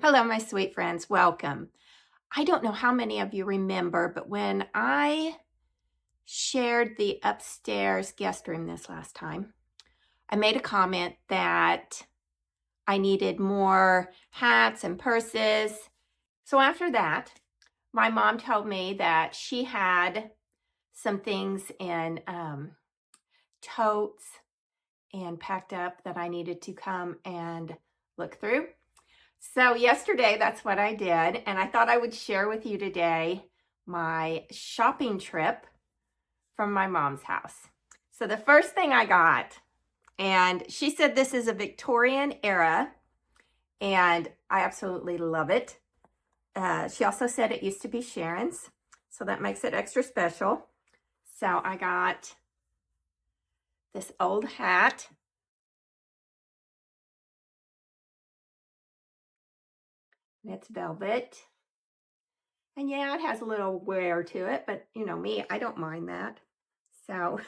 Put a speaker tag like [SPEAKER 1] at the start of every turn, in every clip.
[SPEAKER 1] Hello, my sweet friends. Welcome. I don't know how many of you remember, but when I shared the upstairs guest room this last time, I made a comment that I needed more hats and purses. So after that, my mom told me that she had some things in totes and packed up that I needed to come and look through. So yesterday, that's what I did, and I thought I would share with you today my shopping trip from my mom's house. So the first thing I got, and she said this is a Victorian era, and I absolutely love it. She also said it used to be Sharon's, so that makes it extra special. So I got this old hat. It's velvet. And yeah, it has a little wear to it, but you know me, I don't mind that. So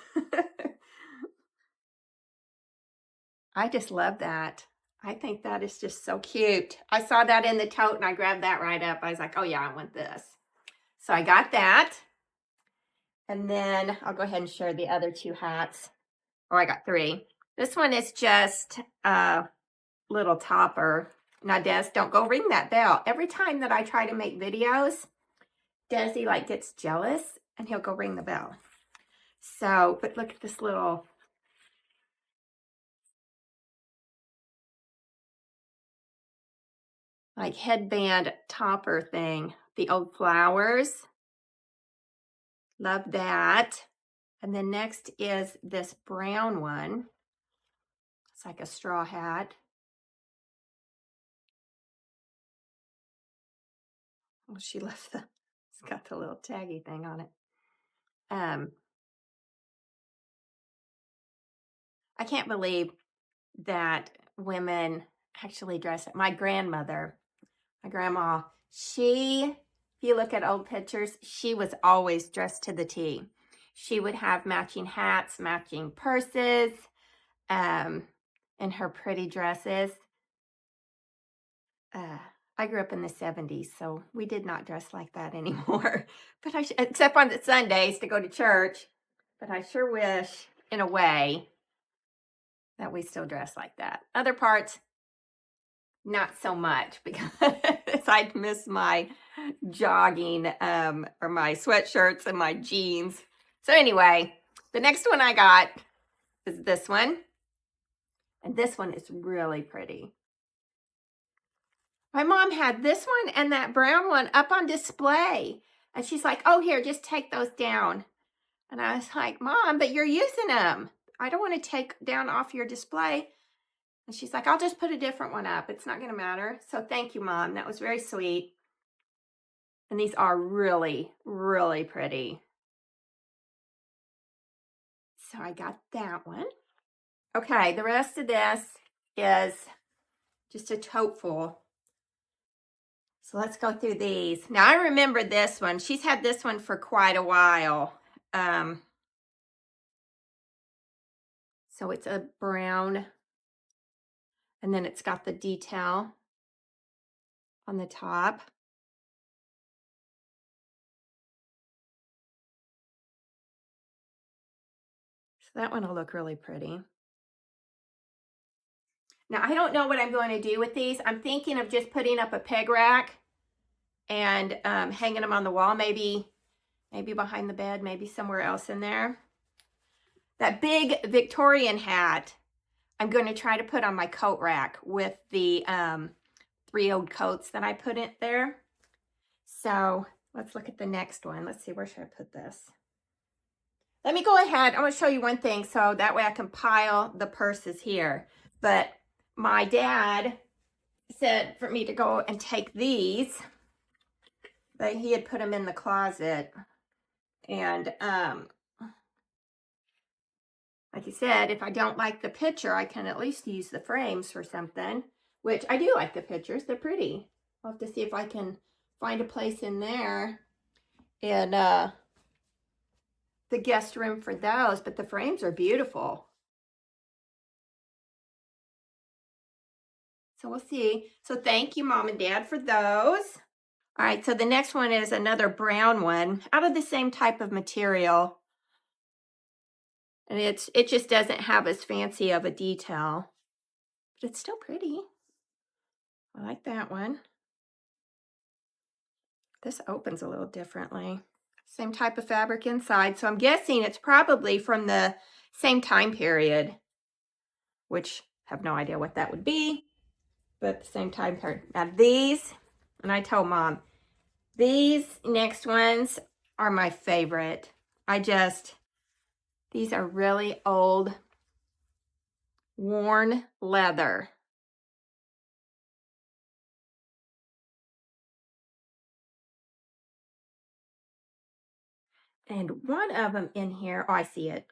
[SPEAKER 1] I just love that. I think that is just so cute. I saw that in the tote and I grabbed that right up. I was like, oh yeah, I want this. So I got that. And then I'll go ahead and share the other two hats. Oh, I got three. This one is just a little topper. Now, Des, don't go ring that bell. Every time that I try to make videos, Desi like gets jealous and he'll go ring the bell. So, but look at this little like headband topper thing. The old flowers. Love that. And then next is this brown one. It's like a straw hat. Oh, she left it's got the little taggy thing on it. I can't believe that women actually dress up. My grandmother, my grandma, if you look at old pictures, she was always dressed to the T. She would have matching hats, matching purses, and her pretty dresses. I grew up in the 70s, so we did not dress like that anymore. But except on the Sundays to go to church. But I sure wish, in a way, that we still dress like that. Other parts, not so much, because I miss my jogging or my sweatshirts and my jeans. So anyway, the next one I got is this one. And this one is really pretty. My mom had this one and that brown one up on display. And she's like, oh, here, just take those down. And I was like, Mom, but you're using them. I don't want to take down off your display. And she's like, I'll just put a different one up. It's not going to matter. So thank you, Mom. That was very sweet. And these are really, really pretty. So I got that one. Okay, the rest of this is just a tote full. So let's go through these. Now I remember this one. She's had this one for quite a while. So it's a brown, and then it's got the detail on the top. So that one will look really pretty. Now I don't know what I'm going to do with these. I'm thinking of just putting up a peg rack and hanging them on the wall, maybe behind the bed, maybe somewhere else in there. That big Victorian hat, I'm going to try to put on my coat rack with the 3 old coats that I put in there. So let's look at the next one. Let's see, where should I put this? Let me go ahead. I want to show you one thing so that way I can pile the purses here. But my dad said for me to go and take these, but he had put them in the closet. And like he said, if I don't like the picture, I can at least use the frames for something, which I do like the pictures. They're pretty. I'll have to see if I can find a place in there and the guest room for those, but the frames are beautiful. So we'll see. So thank you, Mom and Dad, for those. All right, so the next one is another brown one out of the same type of material. And it just doesn't have as fancy of a detail, but it's still pretty. I like that one. This opens a little differently. Same type of fabric inside, so I'm guessing it's probably from the same time period, which I have no idea what that would be, but the same time period. Now these, and I told Mom, these next ones are my favorite. These are really old, worn leather. And one of them in here, oh, I see it.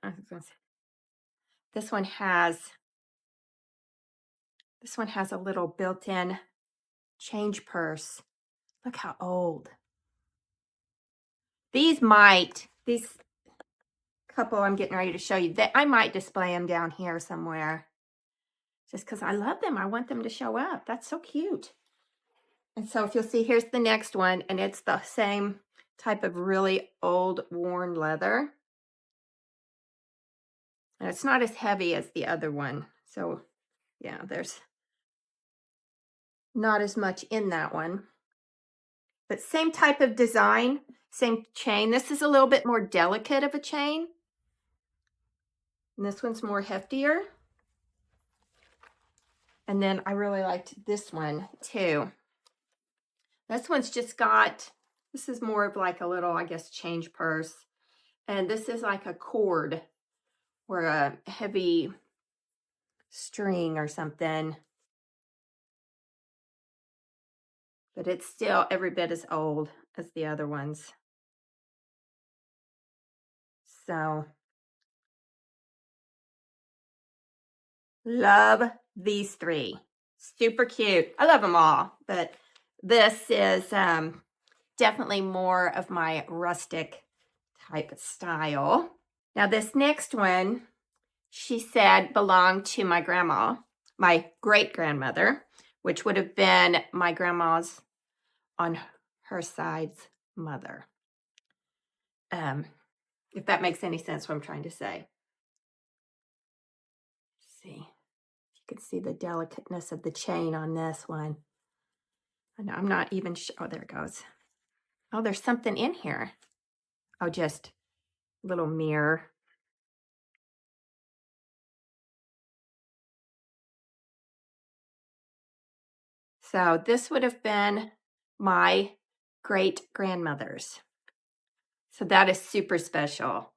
[SPEAKER 1] This one has a little built-in change purse. Look how old. These couple I'm getting ready to show you, that I might display them down here somewhere. Just because I love them. I want them to show up. That's so cute. And so if you'll see, here's the next one, and it's the same type of really old, worn leather. And it's not as heavy as the other one. So yeah, there's not as much in that one. But same type of design, same chain. This is a little bit more delicate of a chain. And this one's more heftier. And then I really liked this one too. This one's just got, this is more of like a little, I guess, change purse. And this is like a cord or a heavy string or something. But it's still every bit as old as the other ones. So, love these three. Super cute. I love them all, but this is definitely more of my rustic type of style. Now this next one, she said belonged to my grandma, my great-grandmother, which would have been my grandma's on her side's mother. If that makes any sense what I'm trying to say. Let's see. You can see the delicateness of the chain on this one. And I'm not even sure. Oh, there it goes. Oh, there's something in here. Oh, just a little mirror. So this would have been my great-grandmother's. So that is super special.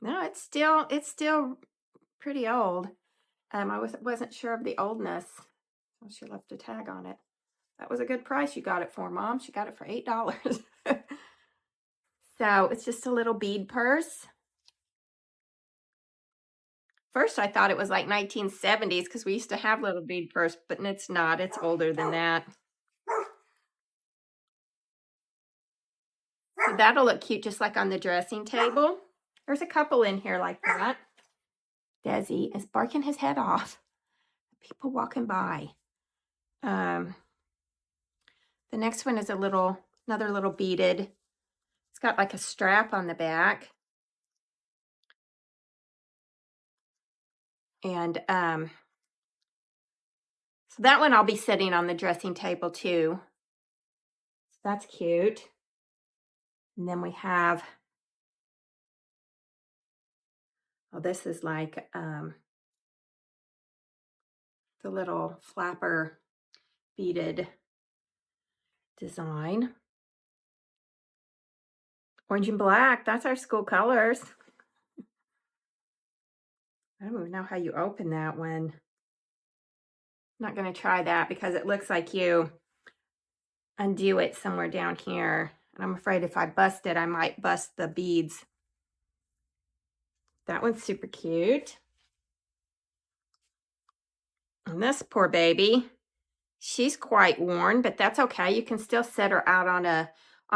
[SPEAKER 1] No, it's still pretty old. I wasn't sure of the oldness. Oh, she left a tag on it. That was a good price you got it for, Mom. She got it for $8. So it's just a little bead purse. First, I thought it was like 1970s because we used to have little bead purse, but it's not. It's older than that. So that'll look cute just like on the dressing table. There's a couple in here like that. Desi is barking his head off. People walking by. The next one is another little beaded. It's got like a strap on the back. And so that one I'll be sitting on the dressing table too. So that's cute. And then we have, oh, this is like the little flapper beaded design. Orange and black, that's our school colors. I don't even know how you open that one. I'm not going to try that because it looks like you undo it somewhere down here. And I'm afraid if I bust it, I might bust the beads. That one's super cute. And this poor baby, she's quite worn, but that's okay. You can still set her out on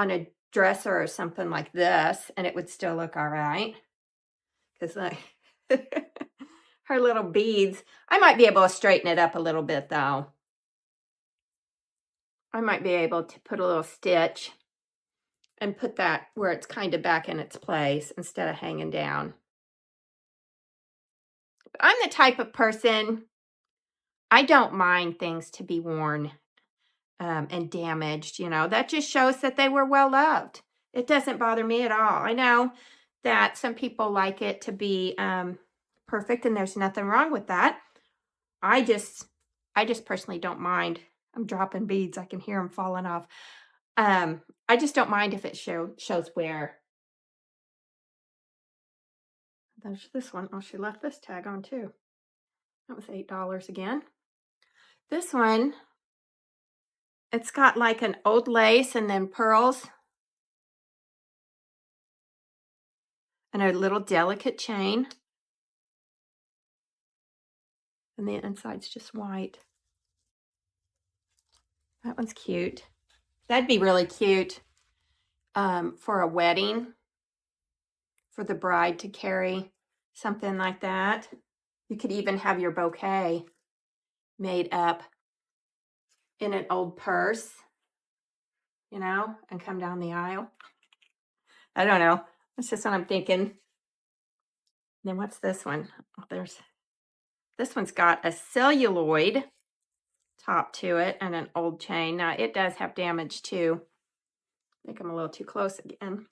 [SPEAKER 1] a dresser or something like this, and it would still look all right. Because like her little beads. I might be able to straighten it up a little bit though. I might be able to put a little stitch and put that where it's kind of back in its place instead of hanging down. I'm the type of person, I don't mind things to be worn and damaged, you know. That just shows that they were well loved. It doesn't bother me at all. I know that some people like it to be perfect, and there's nothing wrong with that. I just personally don't mind. I'm dropping beads. I can hear them falling off. I just don't mind if it shows wear. There's this one. Oh, she left this tag on too. That was $8 again. This one, it's got like an old lace and then pearls and a little delicate chain. And the inside's just white. That one's cute. That'd be really cute for a wedding, for the bride to carry something like that. You could even have your bouquet made up in an old purse, you know, and come down the aisle. I don't know. That's just what I'm thinking. Then what's this one? Oh, this one's got a celluloid top to it and an old chain. Now it does have damage too. I think I'm a little too close again.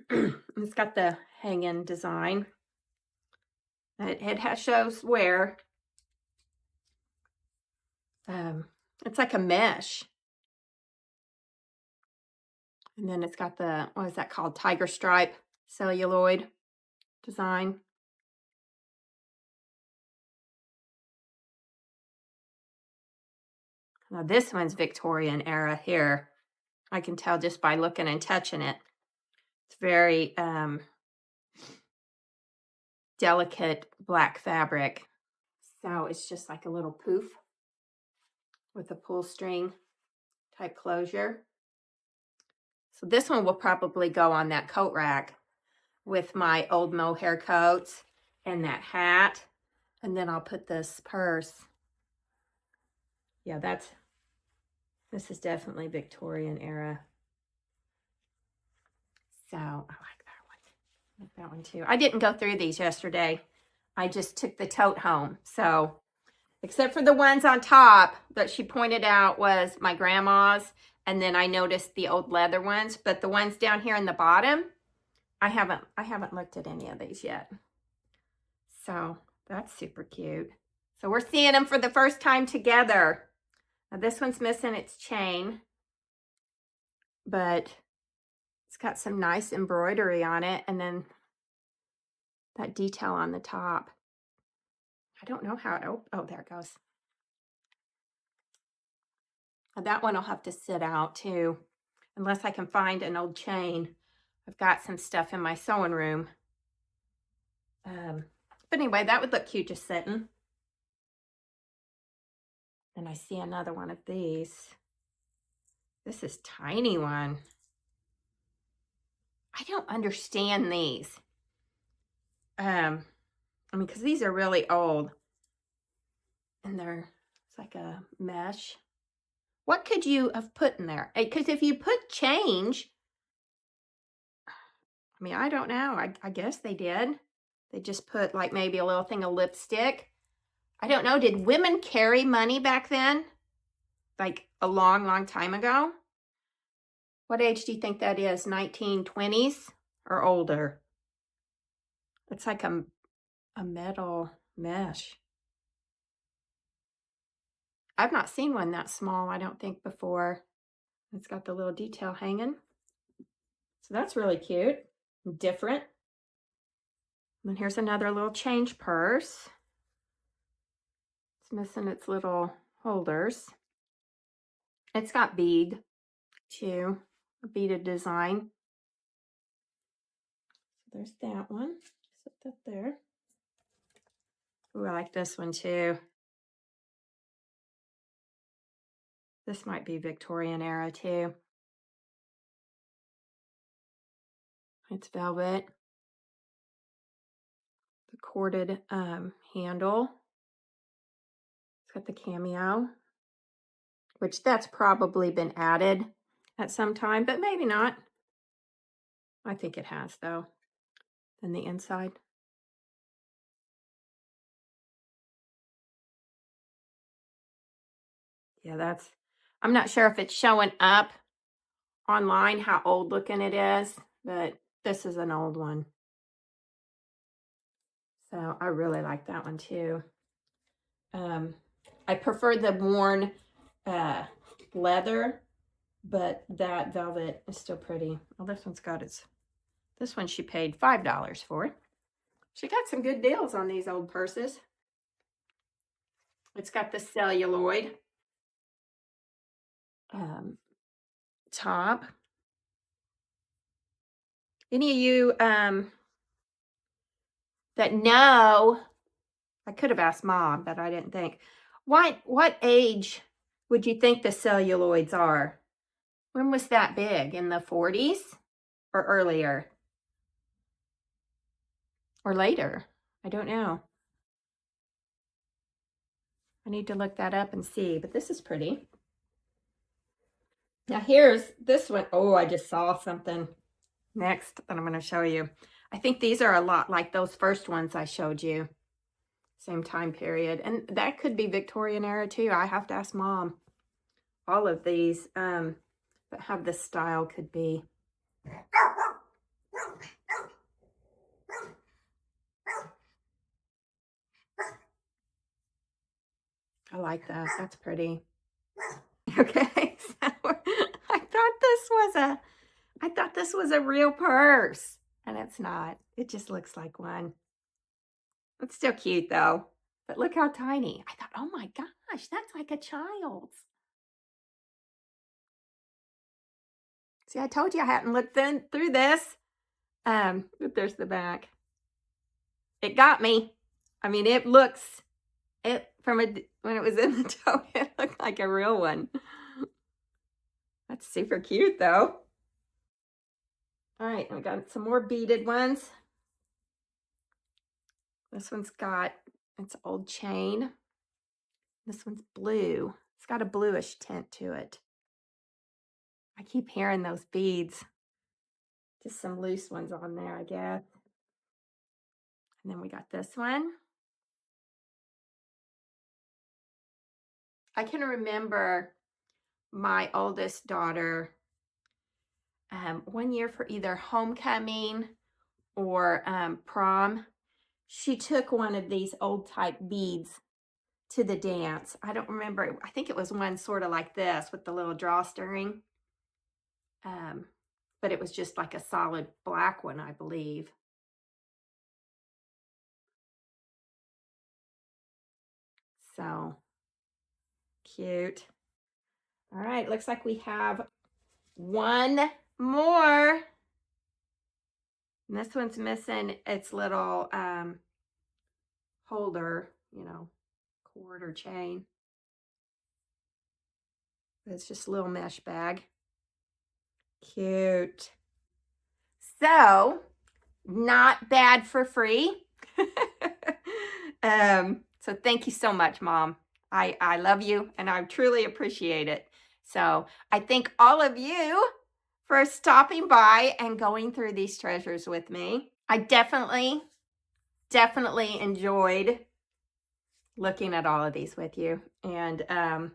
[SPEAKER 1] It's got the hang-in design. It shows wear. It's like a mesh. And then it's got the, what is that called? Tiger stripe celluloid design. Now this one's Victorian era here. I can tell just by looking and touching it. It's very delicate black fabric. So it's just like a little poof with a pull string type closure. So this one will probably go on that coat rack with my old mohair coats and that hat. And then I'll put this purse. Yeah, this is definitely Victorian era. So I like that one. I like that one too. I didn't go through these yesterday. I just took the tote home. So except for the ones on top that she pointed out was my grandma's. And then I noticed the old leather ones, but the ones down here in the bottom, I haven't looked at any of these yet. So that's super cute. So we're seeing them for the first time together. Now this one's missing its chain, but it's got some nice embroidery on it, and then that detail on the top. I don't know how it, oh, there it goes. That one will have to sit out too, unless I can find an old chain. I've got some stuff in my sewing room. But anyway, that would look cute just sitting. And I see another one of these. This is tiny one. I don't understand these. I mean, because these are really old. And it's like a mesh. What could you have put in there? Because if you put change, I mean, I don't know. I guess they did. They just put like maybe a little thing of lipstick. I don't know. Did women carry money back then? Like a long, long time ago? What age do you think that is? 1920s or older? It's like a metal mesh. I've not seen one that small, I don't think, before. It's got the little detail hanging. So that's really cute. Different. And then here's another little change purse. It's missing its little holders. It's got bead too, a beaded design. So there's that one. Set that there. Ooh, I like this one too. This might be Victorian era too. It's velvet. The corded handle. It's got the cameo, which that's probably been added at some time, but maybe not. I think it has, though. And the inside. Yeah, that's, I'm not sure if it's showing up online how old looking it is, but this is an old one. So I really like that one too. I prefer the worn leather, but that velvet is still pretty. Oh, this one's got its, this one she paid $5 for. She got some good deals on these old purses. It's got the celluloid top. Any of you that know, I could have asked Mom, but I didn't think. What age would you think the celluloids are? When was that big? In the 40s or earlier? Or later? I don't know. I need to look that up and see, but this is pretty. Now here's this one. Oh, I just saw something next that I'm going to show you. I think these are a lot like those first ones I showed you. Same time period. And that could be Victorian era too. I have to ask Mom. All of these that have this style could be. I like that. That's pretty. Okay, so I thought this was a real purse, and it's not. It just looks like one. It's still cute though. But look how tiny. I thought, oh my gosh, that's like a child's. See, I told you I hadn't looked through this. But there's the back. It got me. I mean, it looks, when it was in the tote, it looked like a real one. That's super cute though. All right, we got some more beaded ones. This one's got, it's old chain. This one's blue. It's got a bluish tint to it. I keep hearing those beads. Just some loose ones on there, I guess. And then we got this one. I can remember my oldest daughter, one year for either homecoming or prom, she took one of these old type beads to the dance. I don't remember. I think it was one sort of like this with the little drawstring. But it was just like a solid black one, I believe. So cute. All right, looks like we have one more. And this one's missing its little holder, you know, cord or chain. It's just a little mesh bag. Cute. So, not bad for free. So thank you so much, Mom. I love you and I truly appreciate it. So I thank all of you for stopping by and going through these treasures with me. I definitely enjoyed looking at all of these with you. And I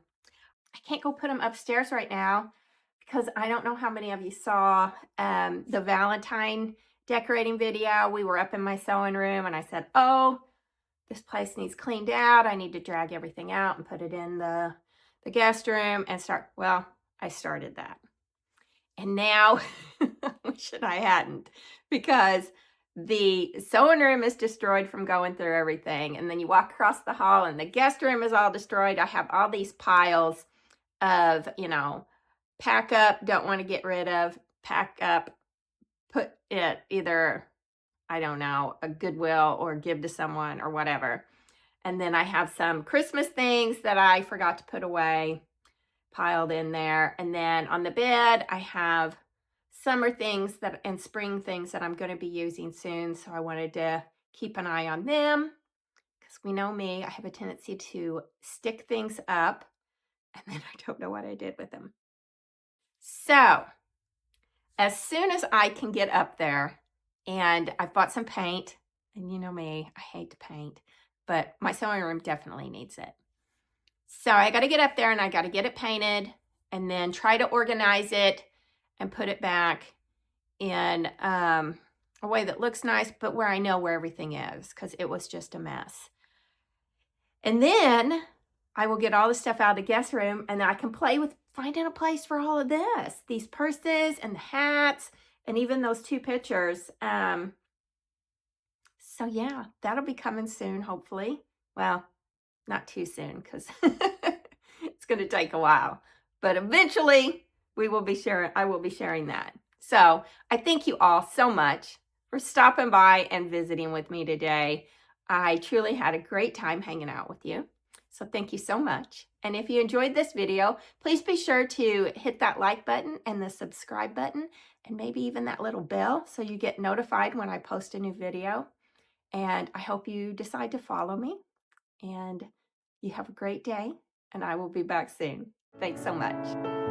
[SPEAKER 1] can't go put them upstairs right now because I don't know how many of you saw the Valentine decorating video. We were up in my sewing room and I said, oh, this place needs cleaned out. I need to drag everything out and put it in the guest room and start. Well, I started that. And now, I wish I hadn't, because the sewing room is destroyed from going through everything. And then you walk across the hall and the guest room is all destroyed. I have all these piles of, you know, pack up, don't want to get rid of, pack up, put it either, I don't know, a Goodwill or give to someone or whatever. And then I have some Christmas things that I forgot to put away piled in there. And then on the bed, I have summer things that and spring things that I'm going to be using soon. So I wanted to keep an eye on them because we know me, I have a tendency to stick things up and then I don't know what I did with them. So as soon as I can get up there, and I've bought some paint, and you know me, I hate to paint, but my sewing room definitely needs it. So I got to get up there and I got to get it painted and then try to organize it and put it back in a way that looks nice, but where I know where everything is because it was just a mess. And then I will get all the stuff out of the guest room and I can play with finding a place for all of this, these purses and the hats and even those two pictures. So yeah, that'll be coming soon, hopefully. Well, not too soon because it's going to take a while, but eventually I will be sharing that. So I thank you all so much for stopping by and visiting with me today. I truly had a great time hanging out with you. So thank you so much. And if you enjoyed this video, please be sure to hit that like button and the subscribe button and maybe even that little bell so you get notified when I post a new video. And I hope you decide to follow me. And you have a great day, and I will be back soon. Thanks so much.